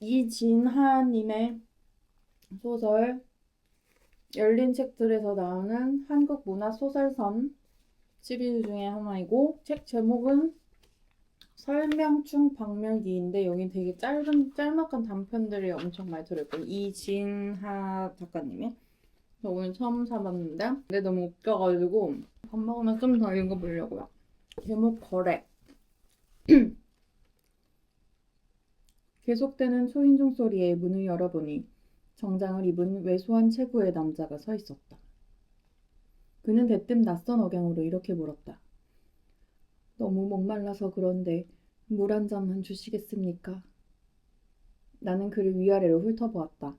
이진하님의 소설 열린 책들에서 나오는 한국 문화 소설선 시리즈 중에 하나이고, 책 제목은 설명충 박멸기인데 여긴 되게 짤막한 단편들이 엄청 많이 들어있고, 이진하 작가님이. 오늘 처음 사봤는데 근데 너무 웃겨가지고 밥 먹으면 좀 더 읽어보려고요. 제목 거래. 계속되는 초인종 소리에 문을 열어보니 정장을 입은 왜소한 체구의 남자가 서 있었다. 그는 대뜸 낯선 억양으로 이렇게 물었다. 너무 목말라서 그런데 물 한 잔만 주시겠습니까? 나는 그를 위아래로 훑어보았다.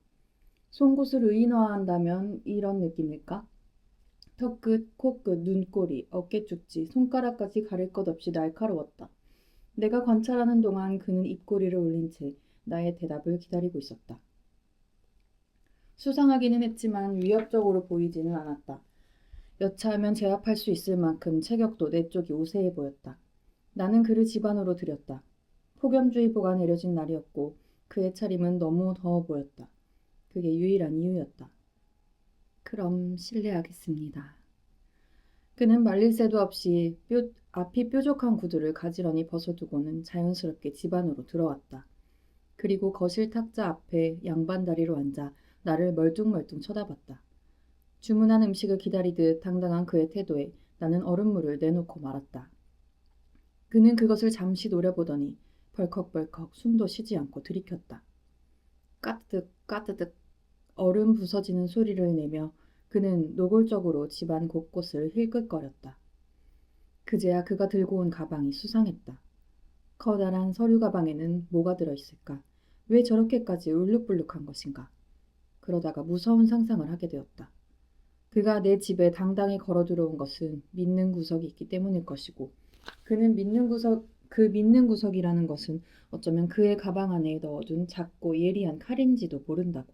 송곳을 의인화한다면 이런 느낌일까? 턱끝, 코끝, 눈꼬리, 어깨 쪽지, 손가락까지 가릴 것 없이 날카로웠다. 내가 관찰하는 동안 그는 입꼬리를 올린 채 나의 대답을 기다리고 있었다. 수상하기는 했지만 위협적으로 보이지는 않았다. 여차하면 제압할 수 있을 만큼 체격도 내 쪽이 우세해 보였다. 나는 그를 집 안으로 들였다. 폭염주의보가 내려진 날이었고 그의 차림은 너무 더워 보였다. 그게 유일한 이유였다. 그럼 실례하겠습니다. 그는 말릴 새도 없이 앞이 뾰족한 구두를 가지런히 벗어두고는 자연스럽게 집 안으로 들어왔다. 그리고 거실 탁자 앞에 양반다리로 앉아 나를 멀뚱멀뚱 쳐다봤다. 주문한 음식을 기다리듯 당당한 그의 태도에 나는 얼음물을 내놓고 말았다. 그는 그것을 잠시 노려보더니 벌컥벌컥 숨도 쉬지 않고 들이켰다. 까뜨득 까뜨득 얼음 부서지는 소리를 내며 그는 노골적으로 집안 곳곳을 힐끗거렸다. 그제야 그가 들고 온 가방이 수상했다. 커다란 서류 가방에는 뭐가 들어있을까? 왜 저렇게까지 울룩불룩한 것인가? 그러다가 무서운 상상을 하게 되었다. 그가 내 집에 당당히 걸어 들어온 것은 믿는 구석이 있기 때문일 것이고, 그는 믿는 구석이라는 것은 어쩌면 그의 가방 안에 넣어둔 작고 예리한 칼인지도 모른다고.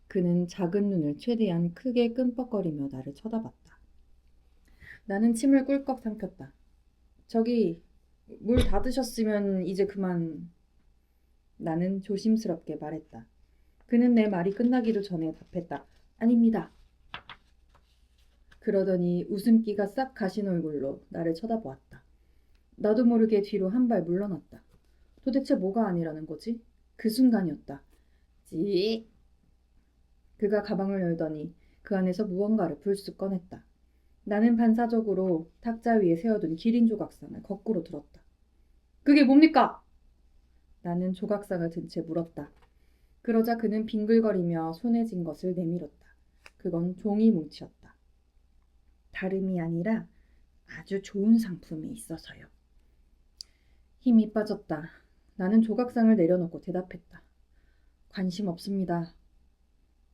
그는 작은 눈을 최대한 크게 끔뻑거리며 나를 쳐다봤다. 나는 침을 꿀꺽 삼켰다. 저기 물 다 드셨으면 이제 그만. 나는 조심스럽게 말했다. 그는 내 말이 끝나기도 전에 답했다. 아닙니다. 그러더니 웃음기가 싹 가신 얼굴로 나를 쳐다보았다. 나도 모르게 뒤로 한 발 물러났다. 도대체 뭐가 아니라는 거지? 그 순간이었다. 찌익. 그가 가방을 열더니 그 안에서 무언가를 불쑥 꺼냈다. 나는 반사적으로 탁자 위에 세워둔 기린 조각상을 거꾸로 들었다. 그게 뭡니까? 나는 조각상을 든 채 물었다. 그러자 그는 빙글거리며 손에 쥔 것을 내밀었다. 그건 종이 뭉치였다. 다름이 아니라 아주 좋은 상품이 있어서요. 힘이 빠졌다. 나는 조각상을 내려놓고 대답했다. 관심 없습니다.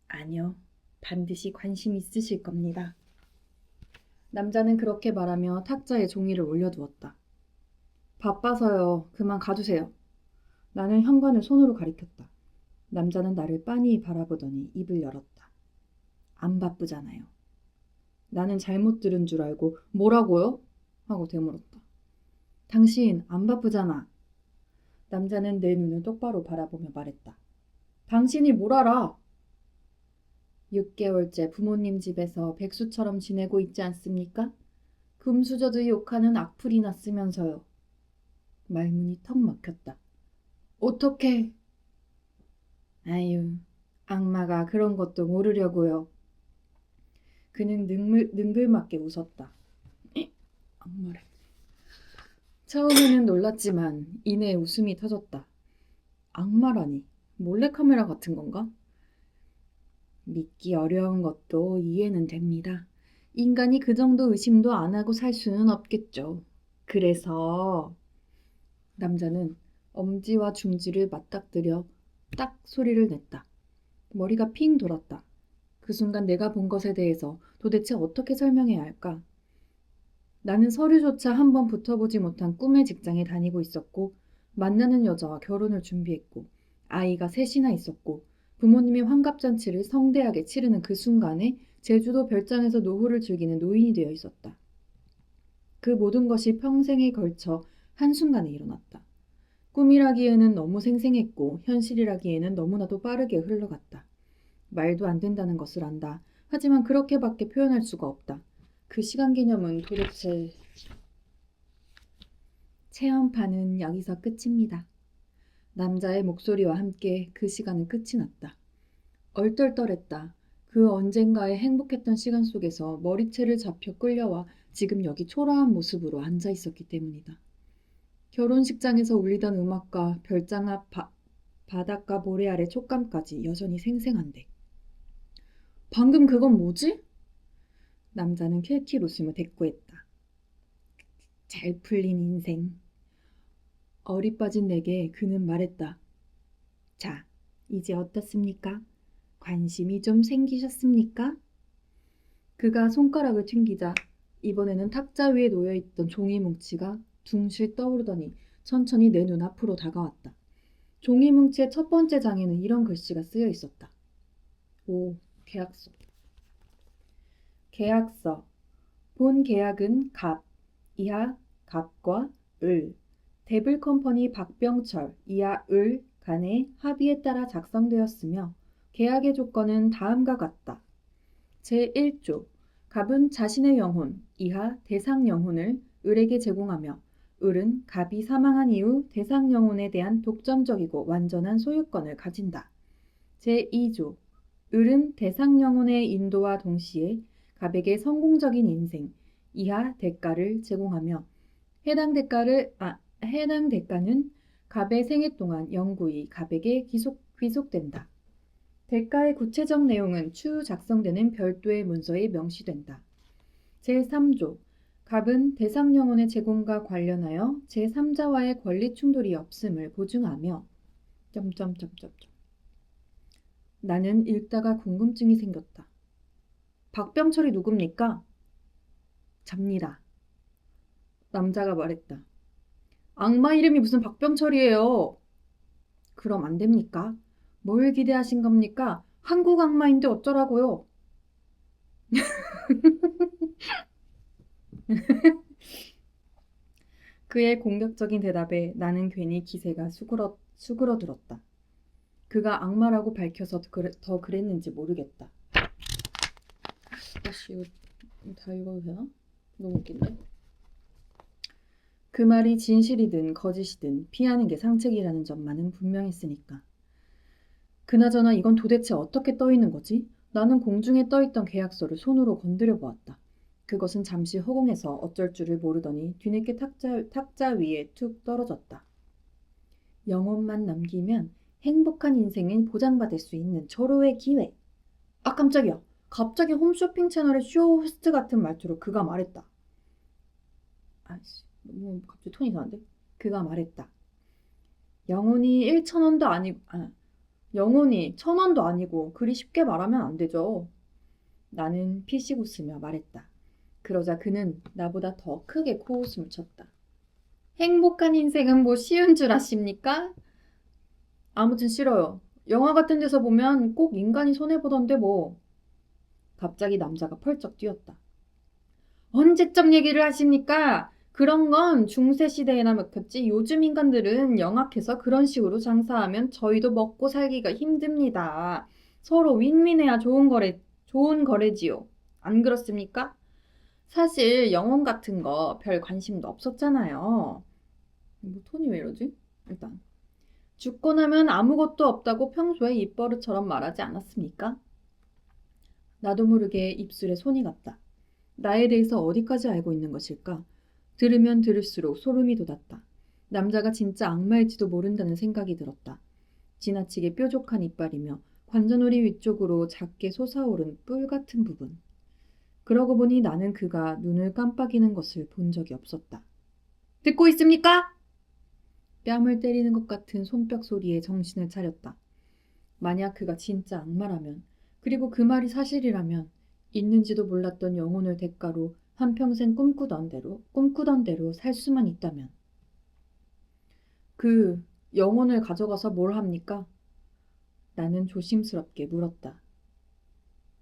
아니요, 반드시 관심 있으실 겁니다. 남자는 그렇게 말하며 탁자에 종이를 올려두었다. 바빠서요. 그만 가두세요. 나는 현관을 손으로 가리켰다. 남자는 나를 빤히 바라보더니 입을 열었다. 안 바쁘잖아요. 나는 잘못 들은 줄 알고 뭐라고요? 하고 되물었다. 당신 안 바쁘잖아. 남자는 내 눈을 똑바로 바라보며 말했다. 당신이 뭘 알아? 6개월째 부모님 집에서 백수처럼 지내고 있지 않습니까? 금수저도 욕하는 악플이나 쓰면서요. 말문이 턱 막혔다. 어떻게? 아유, 악마가 그런 것도 모르려고요. 그는 능글맞게 웃었다. 악마래. 처음에는 놀랐지만 이내 웃음이 터졌다. 악마라니, 몰래카메라 같은 건가? 믿기 어려운 것도 이해는 됩니다. 인간이 그 정도 의심도 안 하고 살 수는 없겠죠. 그래서 남자는 엄지와 중지를 맞닥뜨려 딱 소리를 냈다. 머리가 핑 돌았다. 그 순간 내가 본 것에 대해서 도대체 어떻게 설명해야 할까? 나는 서류조차 한번 붙어보지 못한 꿈의 직장에 다니고 있었고, 만나는 여자와 결혼을 준비했고, 아이가 셋이나 있었고, 부모님의 환갑잔치를 성대하게 치르는 그 순간에 제주도 별장에서 노후를 즐기는 노인이 되어 있었다. 그 모든 것이 평생에 걸쳐 한순간에 일어났다. 꿈이라기에는 너무 생생했고 현실이라기에는 너무나도 빠르게 흘러갔다. 말도 안 된다는 것을 안다. 하지만 그렇게밖에 표현할 수가 없다. 그 시간 개념은 도대체... 체험판은 여기서 끝입니다. 남자의 목소리와 함께 그 시간은 끝이 났다. 얼떨떨했다. 그 언젠가의 행복했던 시간 속에서 머리채를 잡혀 끌려와 지금 여기 초라한 모습으로 앉아 있었기 때문이다. 결혼식장에서 울리던 음악과 별장 앞 바닷가 모래 아래 촉감까지 여전히 생생한데. 방금 그건 뭐지? 남자는 킬킬 웃으며 대꾸했다. 잘 풀린 인생. 어리빠진 내게 그는 말했다. 자, 이제 어떻습니까? 관심이 좀 생기셨습니까? 그가 손가락을 튕기자 이번에는 탁자 위에 놓여있던 종이 뭉치가 둥실 떠오르더니 천천히 내 눈앞으로 다가왔다. 종이 뭉치의 첫 번째 장에는 이런 글씨가 쓰여 있었다. 오, 계약서. 계약서. 본 계약은 갑, 이하 갑과 을, 데블컴퍼니 박병철, 이하 을 간의 합의에 따라 작성되었으며 계약의 조건은 다음과 같다. 제1조. 갑은 자신의 영혼, 이하 대상 영혼을 을에게 제공하며 을은 갑이 사망한 이후 대상 영혼에 대한 독점적이고 완전한 소유권을 가진다. 제2조. 을은 대상 영혼의 인도와 동시에 갑에게 성공적인 인생, 이하 대가를 제공하며 해당 대가는 갑의 생애 동안 영구히 갑에게 귀속된다. 대가의 구체적 내용은 추후 작성되는 별도의 문서에 명시된다. 제3조. 갑은 대상 영혼의 제공과 관련하여 제3자와의 권리 충돌이 없음을 보증하며 나는 읽다가 궁금증이 생겼다. 박병철이 누굽니까? 잡니다. 남자가 말했다. 악마 이름이 무슨 박병철이에요. 그럼 안 됩니까? 뭘 기대하신 겁니까? 한국 악마인데 어쩌라고요? 그의 공격적인 대답에 나는 괜히 기세가 수그러들었다. 그가 악마라고 밝혀서 더 그랬는지 모르겠다. 아씨, 이거 다 읽어도 되나? 너무 웃긴데? 그 말이 진실이든 거짓이든 피하는 게 상책이라는 점만은 분명했으니까. 그나저나 이건 도대체 어떻게 떠있는 거지? 나는 공중에 떠있던 계약서를 손으로 건드려 보았다. 그것은 잠시 허공에서 어쩔 줄을 모르더니 뒤늦게 탁자 위에 툭 떨어졌다. 영혼만 남기면 행복한 인생을 보장받을 수 있는 절호의 기회. 아 깜짝이야. 갑자기 홈쇼핑 채널의 쇼호스트 같은 말투로 그가 말했다. 아이씨, 너무 갑자기 톤이 이상한데? 그가 말했다. 영혼이 1,000원도 아니고 영혼이 1,000원도 아니고 그리 쉽게 말하면 안 되죠. 나는 피식 웃으며 말했다. 그러자 그는 나보다 더 크게 코웃음을 쳤다. 행복한 인생은 뭐 쉬운 줄 아십니까? 아무튼 싫어요. 영화 같은 데서 보면 꼭 인간이 손해보던데 뭐. 갑자기 남자가 펄쩍 뛰었다. 언제적 얘기를 하십니까? 그런 건 중세시대에나 먹혔지 요즘 인간들은 영악해서 그런 식으로 장사하면 저희도 먹고 살기가 힘듭니다. 서로 윈윈해야 좋은 거래지요. 안 그렇습니까? 사실 영혼 같은 거 별 관심도 없었잖아요. 뭐 톤이 왜 이러지? 일단 죽고 나면 아무것도 없다고 평소에 입버릇처럼 말하지 않았습니까? 나도 모르게 입술에 손이 갔다. 나에 대해서 어디까지 알고 있는 것일까? 들으면 들을수록 소름이 돋았다. 남자가 진짜 악마일지도 모른다는 생각이 들었다. 지나치게 뾰족한 이빨이며 관자놀이 위쪽으로 작게 솟아오른 뿔 같은 부분. 그러고 보니 나는 그가 눈을 깜빡이는 것을 본 적이 없었다. 듣고 있습니까? 뺨을 때리는 것 같은 손뼉 소리에 정신을 차렸다. 만약 그가 진짜 악마라면, 그리고 그 말이 사실이라면, 있는지도 몰랐던 영혼을 대가로 한평생 꿈꾸던 대로 살 수만 있다면. 그 영혼을 가져가서 뭘 합니까? 나는 조심스럽게 물었다.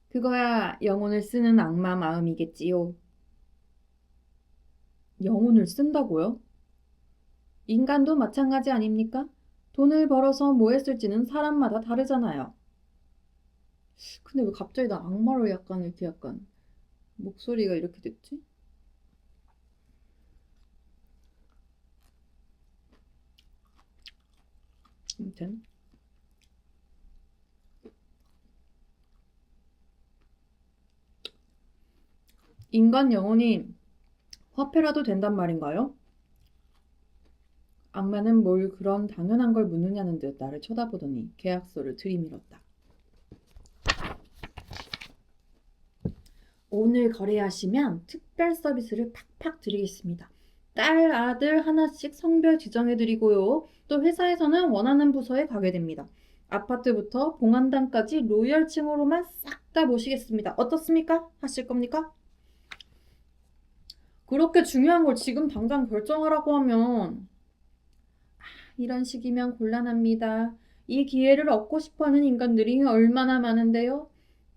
그거야 영혼을 쓰는 악마 마음이겠지요. 영혼을 쓴다고요? 인간도 마찬가지 아닙니까? 돈을 벌어서 뭐 했을지는 사람마다 다르잖아요. 근데 왜 갑자기 나 악마로 약간 목소리가 이렇게 됐지? 아무튼 인간 영혼이 화폐라도 된단 말인가요? 악마는 뭘 그런 당연한 걸 묻느냐는 듯 나를 쳐다보더니 계약서를 들이밀었다. 오늘 거래하시면 특별 서비스를 팍팍 드리겠습니다. 딸, 아들 하나씩 성별 지정해드리고요. 또 회사에서는 원하는 부서에 가게 됩니다. 아파트부터 봉안단까지 로열층으로만 싹 다 모시겠습니다. 어떻습니까? 하실 겁니까? 그렇게 중요한 걸 지금 당장 결정하라고 하면 이런 식이면 곤란합니다. 이 기회를 얻고 싶어하는 인간들이 얼마나 많은데요.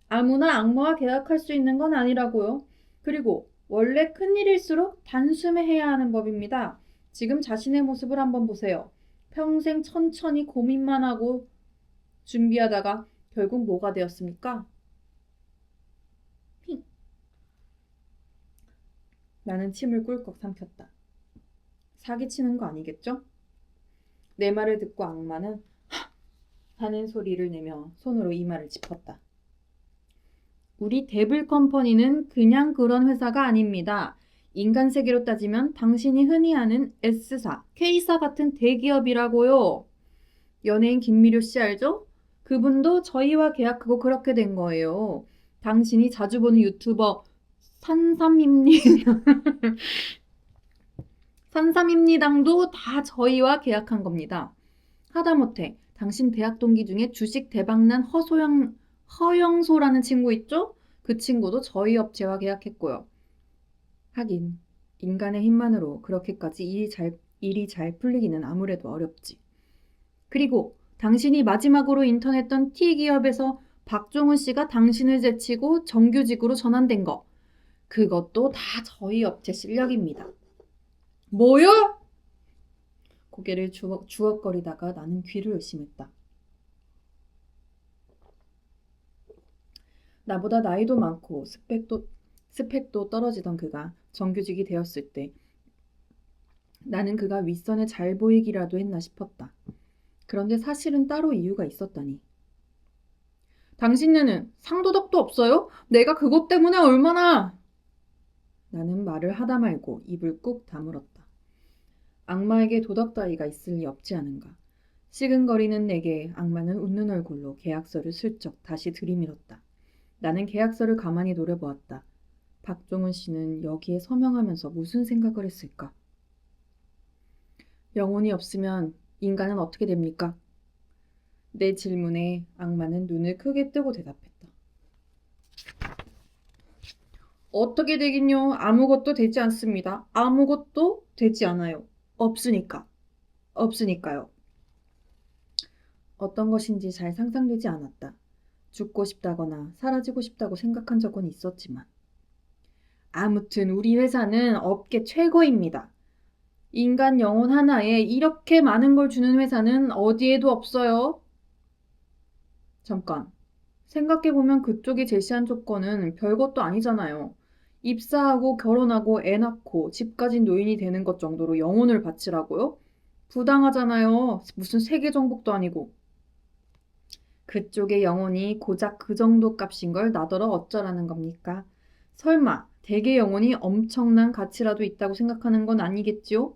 아무나 악마와 계약할 수 있는 건 아니라고요. 그리고 원래 큰일일수록 단숨에 해야 하는 법입니다. 지금 자신의 모습을 한번 보세요. 평생 천천히 고민만 하고 준비하다가 결국 뭐가 되었습니까? 핑. 나는 침을 꿀꺽 삼켰다. 사기치는 거 아니겠죠? 내 말을 듣고 악마는 하! 하는 소리를 내며 손으로 이마를 짚었다. 우리 데블 컴퍼니는 그냥 그런 회사가 아닙니다. 인간 세계로 따지면 당신이 흔히 아는 S사, K사 같은 대기업이라고요. 연예인 김미료 씨 알죠? 그분도 저희와 계약하고 그렇게 된 거예요. 당신이 자주 보는 유튜버 산삼입니당도 다 저희와 계약한 겁니다. 하다못해 당신 대학 동기 중에 주식 대박난 허영소라는 친구 있죠? 그 친구도 저희 업체와 계약했고요. 하긴 인간의 힘만으로 그렇게까지 일이 잘 풀리기는 아무래도 어렵지. 그리고 당신이 마지막으로 인턴했던 T기업에서 박종훈 씨가 당신을 제치고 정규직으로 전환된 거. 그것도 다 저희 업체 실력입니다. 뭐요? 고개를 주걱거리다가 나는 귀를 의심했다. 나보다 나이도 많고 스펙도 떨어지던 그가 정규직이 되었을 때 나는 그가 윗선에 잘 보이기라도 했나 싶었다. 그런데 사실은 따로 이유가 있었다니. 당신네는 상도덕도 없어요? 내가 그것 때문에 얼마나... 나는 말을 하다 말고 입을 꾹 다물었다. 악마에게 도덕 따위가 있을 리 없지 않은가. 시근거리는 내게 악마는 웃는 얼굴로 계약서를 슬쩍 다시 들이밀었다. 나는 계약서를 가만히 노려보았다. 박종훈 씨는 여기에 서명하면서 무슨 생각을 했을까? 영혼이 없으면 인간은 어떻게 됩니까? 내 질문에 악마는 눈을 크게 뜨고 대답했다. 어떻게 되긴요? 아무것도 되지 않습니다. 아무것도 되지 않아요. 없으니까. 없으니까요. 어떤 것인지 잘 상상되지 않았다. 죽고 싶다거나 사라지고 싶다고 생각한 적은 있었지만. 아무튼 우리 회사는 업계 최고입니다. 인간 영혼 하나에 이렇게 많은 걸 주는 회사는 어디에도 없어요. 잠깐. 생각해보면 그쪽이 제시한 조건은 별것도 아니잖아요. 입사하고 결혼하고 애 낳고 집 가진 노인이 되는 것 정도로 영혼을 바치라고요? 부당하잖아요. 무슨 세계 정복도 아니고. 그쪽의 영혼이 고작 그 정도 값인 걸 나더러 어쩌라는 겁니까? 설마 대개 영혼이 엄청난 가치라도 있다고 생각하는 건 아니겠지요?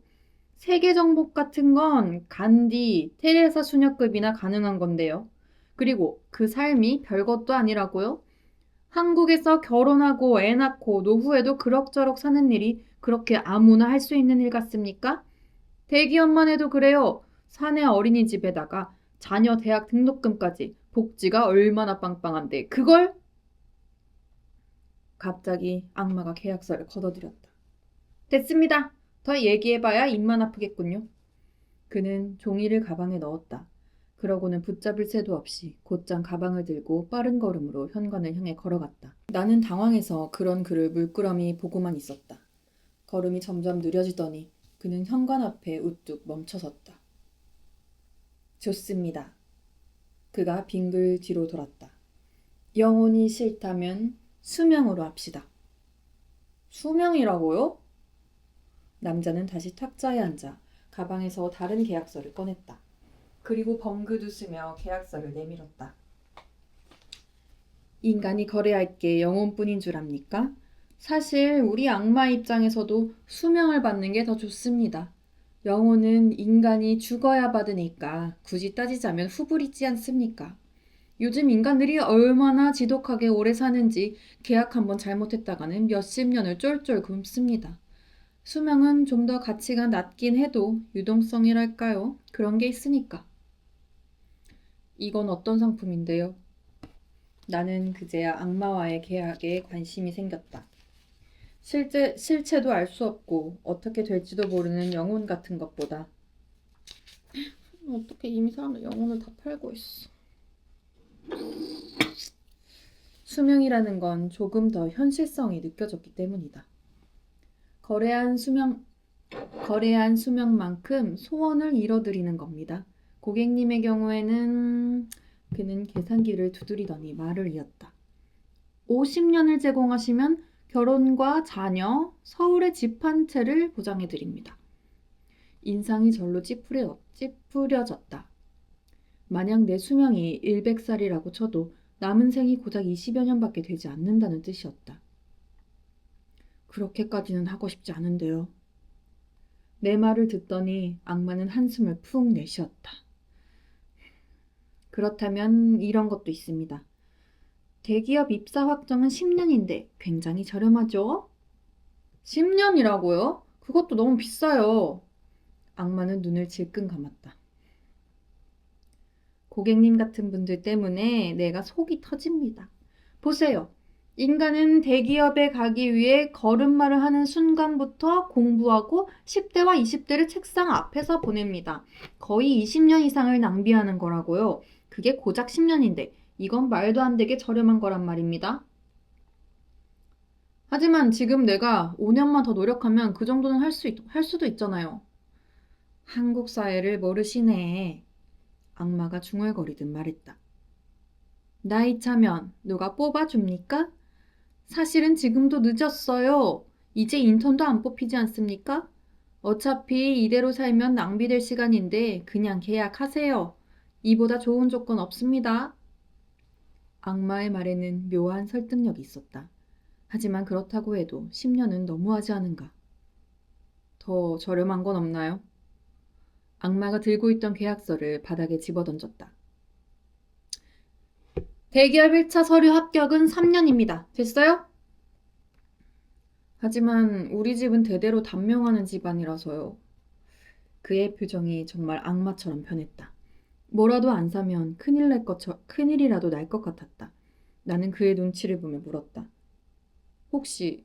세계 정복 같은 건 간디, 테레사 수녀급이나 가능한 건데요. 그리고 그 삶이 별것도 아니라고요? 한국에서 결혼하고 애 낳고 노후에도 그럭저럭 사는 일이 그렇게 아무나 할 수 있는 일 같습니까? 대기업만 해도 그래요. 사내 어린이집에다가 자녀 대학 등록금까지 복지가 얼마나 빵빵한데 그걸? 갑자기 악마가 계약서를 걷어들였다. 됐습니다. 더 얘기해봐야 입만 아프겠군요. 그는 종이를 가방에 넣었다. 그러고는 붙잡을 새도 없이 곧장 가방을 들고 빠른 걸음으로 현관을 향해 걸어갔다. 나는 당황해서 그런 그를 물끄러미 보고만 있었다. 걸음이 점점 느려지더니 그는 현관 앞에 우뚝 멈춰섰다. 좋습니다. 그가 빙글 뒤로 돌았다. 영혼이 싫다면 수명으로 합시다. 수명이라고요? 남자는 다시 탁자에 앉아 가방에서 다른 계약서를 꺼냈다. 그리고 벙긋 웃으며 계약서를 내밀었다. 인간이 거래할 게 영혼뿐인 줄 압니까? 사실 우리 악마 입장에서도 수명을 받는 게 더 좋습니다. 영혼은 인간이 죽어야 받으니까 굳이 따지자면 후불이지 않습니까? 요즘 인간들이 얼마나 지독하게 오래 사는지 계약 한번 잘못했다가는 몇십 년을 쫄쫄 굶습니다. 수명은 좀 더 가치가 낮긴 해도 유동성이랄까요? 그런 게 있으니까. 이건 어떤 상품인데요? 나는 그제야 악마와의 계약에 관심이 생겼다. 실체도 알 수 없고 어떻게 될지도 모르는 영혼 같은 것보다 어떻게 이미 사람들 영혼을 다 팔고 있어. 수명이라는 건 조금 더 현실성이 느껴졌기 때문이다. 거래한 수명만큼 소원을 이뤄드리는 겁니다. 고객님의 경우에는 그는 계산기를 두드리더니 말을 이었다. 50년을 제공하시면 결혼과 자녀, 서울에 집 한 채를 보장해드립니다. 인상이 절로 찌푸려졌다. 만약 내 수명이 100살이라고 쳐도 남은 생이 고작 20여 년밖에 되지 않는다는 뜻이었다. 그렇게까지는 하고 싶지 않은데요. 내 말을 듣더니 악마는 한숨을 푹 내쉬었다. 그렇다면 이런 것도 있습니다. 대기업 입사 확정은 10년인데 굉장히 저렴하죠? 10년이라고요? 그것도 너무 비싸요. 악마는 눈을 질끈 감았다. 고객님 같은 분들 때문에 내가 속이 터집니다. 보세요. 인간은 대기업에 가기 위해 걸음마를 하는 순간부터 공부하고 10대와 20대를 책상 앞에서 보냅니다. 거의 20년 이상을 낭비하는 거라고요. 그게 고작 10년인데 이건 말도 안 되게 저렴한 거란 말입니다. 하지만 지금 내가 5년만 더 노력하면 그 정도는 할 수도 있잖아요. 한국 사회를 모르시네. 악마가 중얼거리듯 말했다. 나이 차면 누가 뽑아줍니까? 사실은 지금도 늦었어요. 이제 인턴도 안 뽑히지 않습니까? 어차피 이대로 살면 낭비될 시간인데 그냥 계약하세요. 이보다 좋은 조건 없습니다. 악마의 말에는 묘한 설득력이 있었다. 하지만 그렇다고 해도 10년은 너무하지 않은가? 더 저렴한 건 없나요? 악마가 들고 있던 계약서를 바닥에 집어던졌다. 대기업 1차 서류 합격은 3년입니다. 됐어요? 하지만 우리 집은 대대로 단명하는 집안이라서요. 그의 표정이 정말 악마처럼 변했다. 뭐라도 안 사면 큰일이라도 날 것 같았다. 나는 그의 눈치를 보며 물었다. 혹시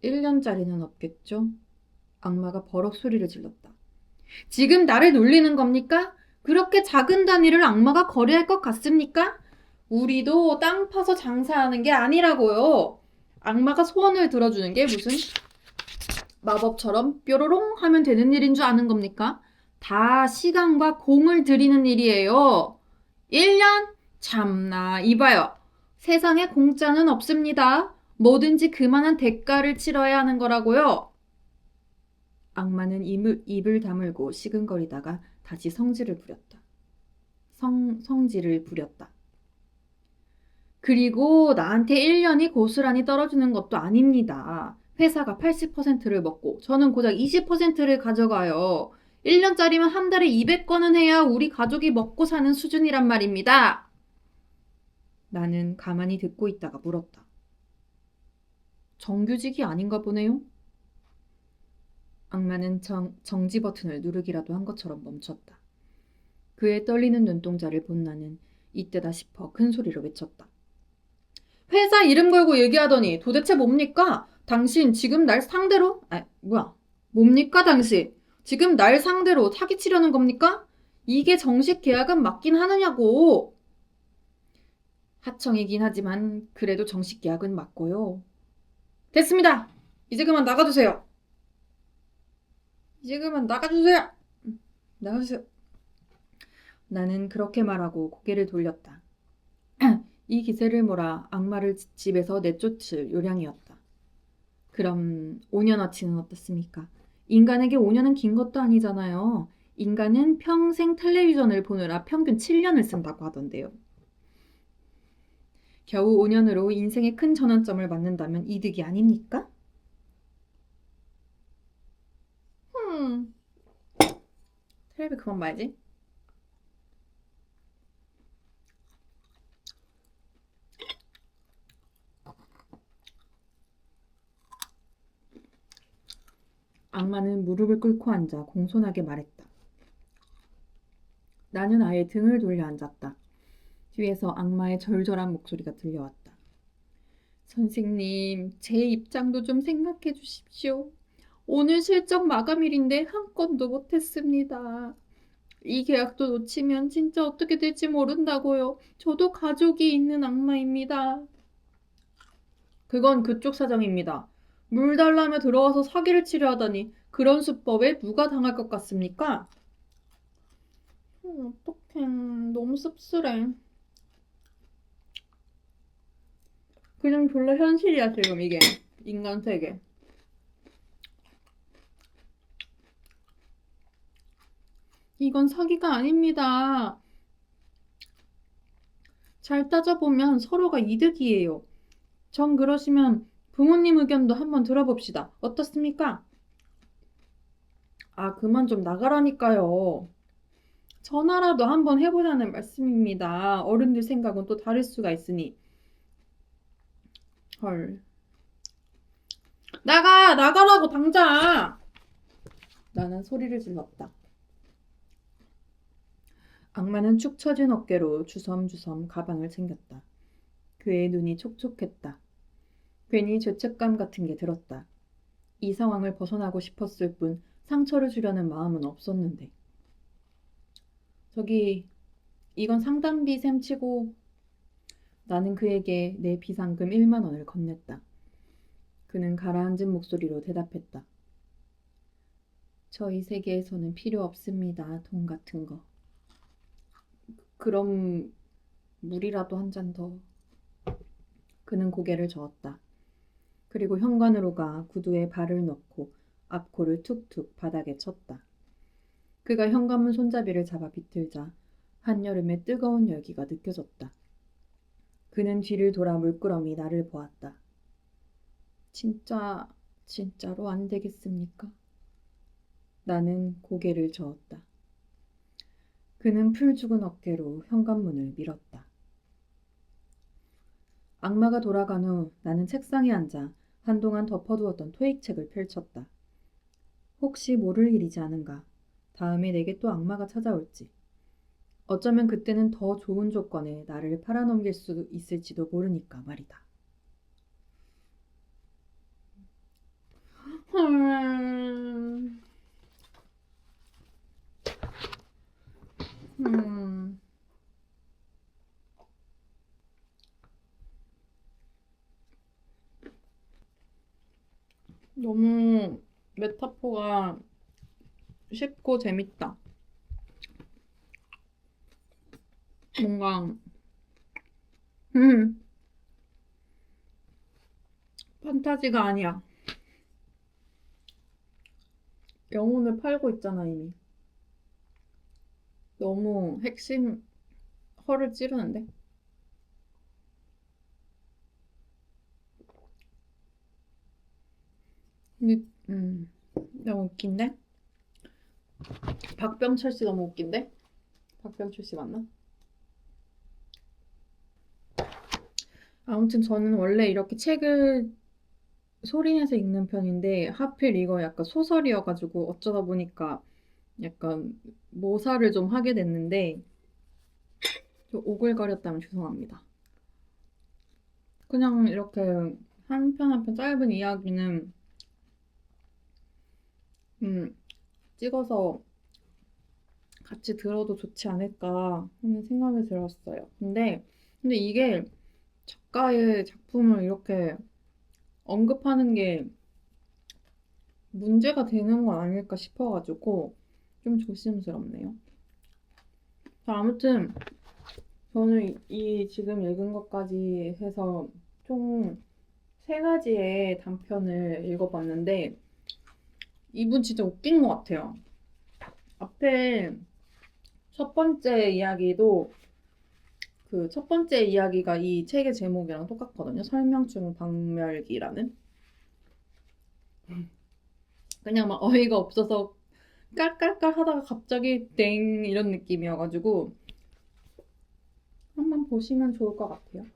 1년짜리는 없겠죠? 악마가 버럭 소리를 질렀다. 지금 나를 놀리는 겁니까? 그렇게 작은 단위를 악마가 거래할 것 같습니까? 우리도 땅 파서 장사하는 게 아니라고요. 악마가 소원을 들어주는 게 무슨 마법처럼 뾰로롱 하면 되는 일인 줄 아는 겁니까? 다 시간과 공을 들이는 일이에요. 1년? 참나, 이봐요. 세상에 공짜는 없습니다. 뭐든지 그만한 대가를 치러야 하는 거라고요. 악마는 입을 다물고 시근거리다가 다시 성질을 부렸다. 성질을 부렸다. 그리고 나한테 1년이 고스란히 떨어지는 것도 아닙니다. 회사가 80%를 먹고 저는 고작 20%를 가져가요. 1년짜리면 한 달에 200건은 해야 우리 가족이 먹고 사는 수준이란 말입니다. 나는 가만히 듣고 있다가 물었다. 정규직이 아닌가 보네요. 악마는 정지 버튼을 누르기라도 한 것처럼 멈췄다. 그의 떨리는 눈동자를 본 나는 이때다 싶어 큰 소리로 외쳤다. 회사 이름 걸고 얘기하더니 도대체 뭡니까? 당신 지금 날 상대로 뭡니까 당신? 지금 날 상대로 사기치려는 겁니까? 이게 정식 계약은 맞긴 하느냐고. 하청이긴 하지만 그래도 정식 계약은 맞고요. 됐습니다. 이제 그만 나가주세요. 지금은 나가주세요. 나가주세요. 나는 그렇게 말하고 고개를 돌렸다. 이 기세를 몰아 악마를 집에서 내쫓을 요량이었다. 그럼 5년어치는 어떻습니까? 인간에게 5년은 긴 것도 아니잖아요. 인간은 평생 텔레비전을 보느라 평균 7년을 쓴다고 하던데요. 겨우 5년으로 인생의 큰 전환점을 맞는다면 이득이 아닙니까? 텔레비 그만 봐야지. 악마는 무릎을 꿇고 앉아 공손하게 말했다. 나는 아예 등을 돌려 앉았다. 뒤에서 악마의 절절한 목소리가 들려왔다. 선생님, 제 입장도 좀 생각해 주십시오. 오늘 실적 마감일인데 한 건도 못했습니다. 이 계약도 놓치면 진짜 어떻게 될지 모른다고요. 저도 가족이 있는 악마입니다. 그건 그쪽 사정입니다. 물 달라며 들어와서 사기를 치려 하다니 그런 수법에 누가 당할 것 같습니까? 어떡해. 너무 씁쓸해. 그냥 졸라 현실이야 지금 이게. 인간 세계. 이건 사기가 아닙니다. 잘 따져보면 서로가 이득이에요. 전 그러시면 부모님 의견도 한번 들어봅시다. 어떻습니까? 아, 그만 좀 나가라니까요. 전화라도 한번 해보자는 말씀입니다. 어른들 생각은 또 다를 수가 있으니. 헐. 나가라고 당장! 나는 소리를 질렀다. 악마는 축 처진 어깨로 주섬주섬 가방을 챙겼다. 그의 눈이 촉촉했다. 괜히 죄책감 같은 게 들었다. 이 상황을 벗어나고 싶었을 뿐 상처를 주려는 마음은 없었는데. 저기, 이건 상담비 셈 치고. 나는 그에게 내 비상금 1만 원을 건넸다. 그는 가라앉은 목소리로 대답했다. 저희 세계에서는 필요 없습니다. 돈 같은 거. 그럼 물이라도 한 잔 더. 그는 고개를 저었다. 그리고 현관으로 가 구두에 발을 넣고 앞코를 툭툭 바닥에 쳤다. 그가 현관문 손잡이를 잡아 비틀자 한여름의 뜨거운 열기가 느껴졌다. 그는 뒤를 돌아 물끄러미 나를 보았다. 진짜로 안 되겠습니까? 나는 고개를 저었다. 그는 풀 죽은 어깨로 현관문을 밀었다. 악마가 돌아간 후 나는 책상에 앉아 한동안 덮어두었던 토익책을 펼쳤다. 혹시 모를 일이지 않은가. 다음에 내게 또 악마가 찾아올지. 어쩌면 그때는 더 좋은 조건에 나를 팔아넘길 수 있을지도 모르니까 말이다. 너무 메타포가 쉽고 재밌다. 뭔가 판타지가 아니야. 영혼을 팔고 있잖아 이미. 너무 핵심 허를 찌르는데? 근데 너무 웃긴데? 박병철 씨 너무 웃긴데? 박병철 씨 맞나? 아무튼 저는 원래 이렇게 책을 소리내서 읽는 편인데 하필 이거 약간 소설이어가지고 어쩌다 보니까 약간 모사를 좀 하게 됐는데 좀 오글거렸다면 죄송합니다. 그냥 이렇게 한 편 한 편 짧은 이야기는 찍어서 같이 들어도 좋지 않을까 하는 생각이 들었어요. 근데 이게 작가의 작품을 이렇게 언급하는 게 문제가 되는 건 아닐까 싶어가지고 좀 조심스럽네요. 자, 아무튼 저는 이 지금 읽은 것까지 해서 총 3가지의 단편을 읽어봤는데 이분 진짜 웃긴 것 같아요. 앞에 첫 번째 이야기도 그 첫 번째 이야기가 이 책의 제목이랑 똑같거든요. 설명충 박멸기라는. 그냥 막 어이가 없어서 깔깔깔 하다가 갑자기 땡 이런 느낌이어가지고 한번 보시면 좋을 것 같아요.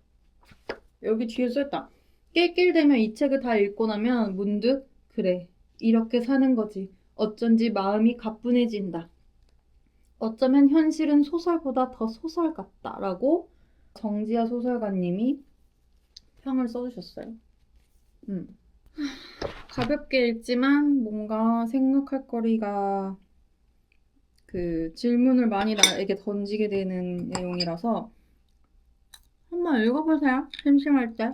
여기 뒤에 써있다. 낄낄대며 이 책을 다 읽고 나면 문득 그래 이렇게 사는 거지. 어쩐지 마음이 가뿐해진다. 어쩌면 현실은 소설보다 더 소설 같다라고 정지아 소설가님이 평을 써주셨어요. 가볍게 읽지만 뭔가 생각할 거리가 그 질문을 많이 나에게 던지게 되는 내용이라서 한번 읽어보세요. 심심할 때.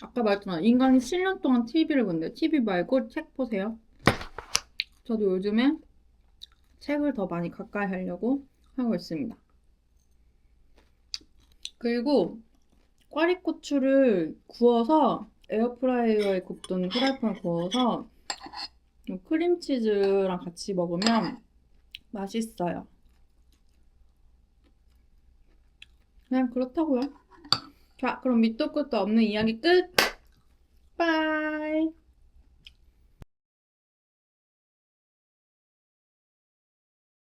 아까 말했잖아. 인간이 7년 동안 TV를 본대요. TV 말고 책 보세요. 저도 요즘에 책을 더 많이 가까이 하려고 하고 있습니다. 그리고 꽈리고추를 구워서 에어프라이어에 굽던 프라이팬에 구워서 크림치즈랑 같이 먹으면 맛있어요. 그냥 그렇다고요. 자, 그럼 밑도 끝도 없는 이야기 끝! 빠이!